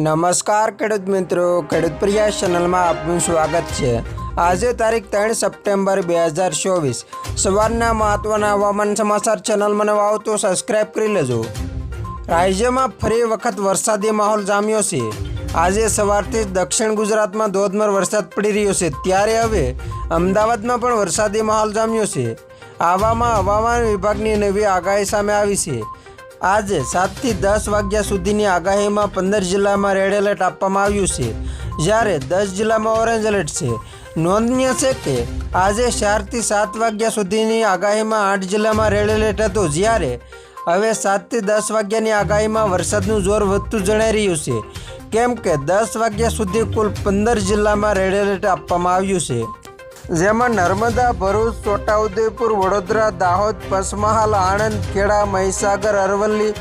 નમસ્કાર ખેડૂત મિત્રો, ખેડૂત પ્રિયા ચેનલમાં આપનું સ્વાગત છે। આજે તારીખ 3 સપ્ટેમ્બર 2024 સવારના મહત્વના હવામાન સમાચાર ચેનલમાં નવા આવો તો સબસ્ક્રાઇબ કરી લેજો। રાજ્યમાં ફરી વખત વરસાદી માહોલ જામ્યો છે। આજે સવારથી દક્ષિણ ગુજરાતમાં ધોધમાર વરસાદ પડી રહ્યો છે, ત્યારે હવે અમદાવાદમાં પણ વરસાદી માહોલ જામ્યો છે। આવામાં હવામાન વિભાગની નવી આગાહી સામે આવી છે। આજે 7 થી 10 વાગ્યા સુધીની આગાહીમાં 15 જિલ્લામાં રેડ એલર્ટ આપવામાં આવ્યું છે, જ્યારે 10 જિલ્લામાં ઓરેન્જ એલર્ટ છે। નોંધનીય છે કે આજે 4 થી 7 વાગ્યા સુધીની આગાહીમાં 8 જિલ્લામાં રેડ એલર્ટ હતો, જ્યારે હવે 7 થી 10 વાગ્યાની આગાહીમાં વરસાદનું જોર વધતું જણાઈ રહ્યું છે, કેમ કે 10 વાગ્યા સુધી કુલ 15 જિલ્લામાં રેડ એલર્ટ આપવામાં આવ્યું છે, જેમાં નર્મદા, ભરૂચ, છોટાઉદેપુર, વડોદરા, દાહોદ, પંચમહાલ, આણંદ, ખેડા, મહીસાગર, અરવલ્લી,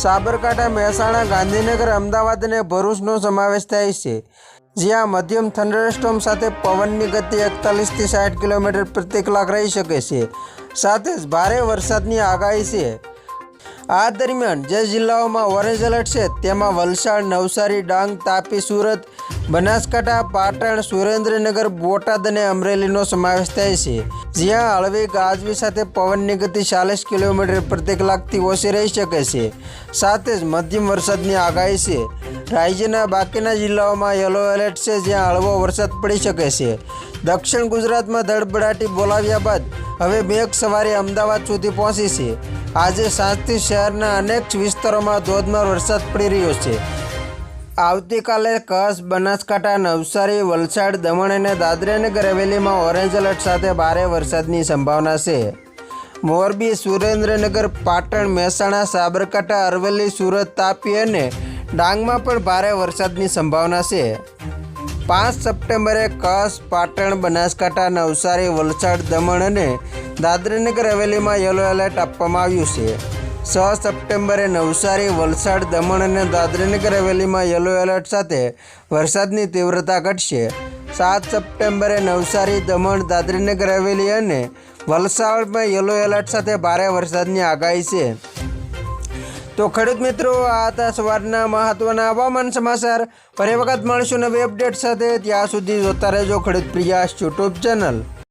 સાબરકાંઠા, મહેસાણા, ગાંધીનગર, અમદાવાદ અને ભરૂચનો સમાવેશ થાય છે, જ્યાં મધ્યમ થંડરસ્ટોર્મ સાથે પવનની ગતિ 41 થી 60 કિલોમીટર પ્રતિ કલાક રહી શકે છે, સાથે જ ભારે વરસાદની આગાહી છે। આ દરમિયાન જે જિલ્લાઓમાં ઓરેન્જ એલર્ટ છે તેમાં વલસાડ, નવસારી, ડાંગ, તાપી, સુરત, બનાસકાંઠા, પાટણ, સુરેન્દ્રનગર, બોટાદ અને અમરેલીનો સમાવેશ થાય છે, જ્યાં હળવી ગાજવી સાથે પવનની ગતિ 40 કિલોમીટર પ્રતિ કલાકથી ઓછી રહી શકે છે, સાથે જ મધ્યમ વરસાદની આગાહી છે। રાજ્યના બાકીના જિલ્લાઓમાં યલો એલર્ટ છે, જ્યાં હળવો વરસાદ પડી શકે છે। દક્ષિણ ગુજરાતમાં ધડબડાટી બોલાવ્યા બાદ હવે મેઘ સવારી અમદાવાદ સુધી પહોંચી છે। આજે સાંજથી શહેરના અનેક વિસ્તારોમાં ધોધમાર વરસાદ પડી રહ્યો છે। આવતીકાલે કચ્છ, બનાસકાંઠા, નવસારી, વલસાડ, દમણ અને દાદરા નગર હવેલીમાં ઓરેન્જ એલર્ટ સાથે ભારે વરસાદની સંભાવના છે। મોરબી, સુરેન્દ્રનગર, પાટણ, મહેસાણા, સાબરકાંઠા, અરવલ્લી, સુરત, તાપી અને ડાંગમાં પણ ભારે વરસાદની સંભાવના છે। 5 સપ્ટેમ્બરે કચ્છ, પાટણ, બનાસકાંઠા, નવસારી, વલસાડ, દમણ અને દાદરાનગર હવેલીમાં યલો એલર્ટ આપવામાં આવ્યું છે। 6 સપ્ટેમ્બરે નવસારી, વલસાડ, દમણ અને દાદરાનગર હવેલીમાં યલો એલર્ટ સાથે વરસાદની તીવ્રતા ઘટશે। 7 સપ્ટેમ્બરે નવસારી, દમણ, દાદરાનગર હવેલી અને વલસાડમાં યલો એલર્ટ સાથે ભારે વરસાદની આગાહી છે। તો ખેડૂત મિત્રો, આ હતા સવારના મહત્વના હવામાન સમાચાર। ફરી વખત મળીશું નવી અપડેટ સાથે, ત્યાં સુધી જોતા રહેજો ખેડૂત પ્રિયા યુટ્યુબ ચેનલ।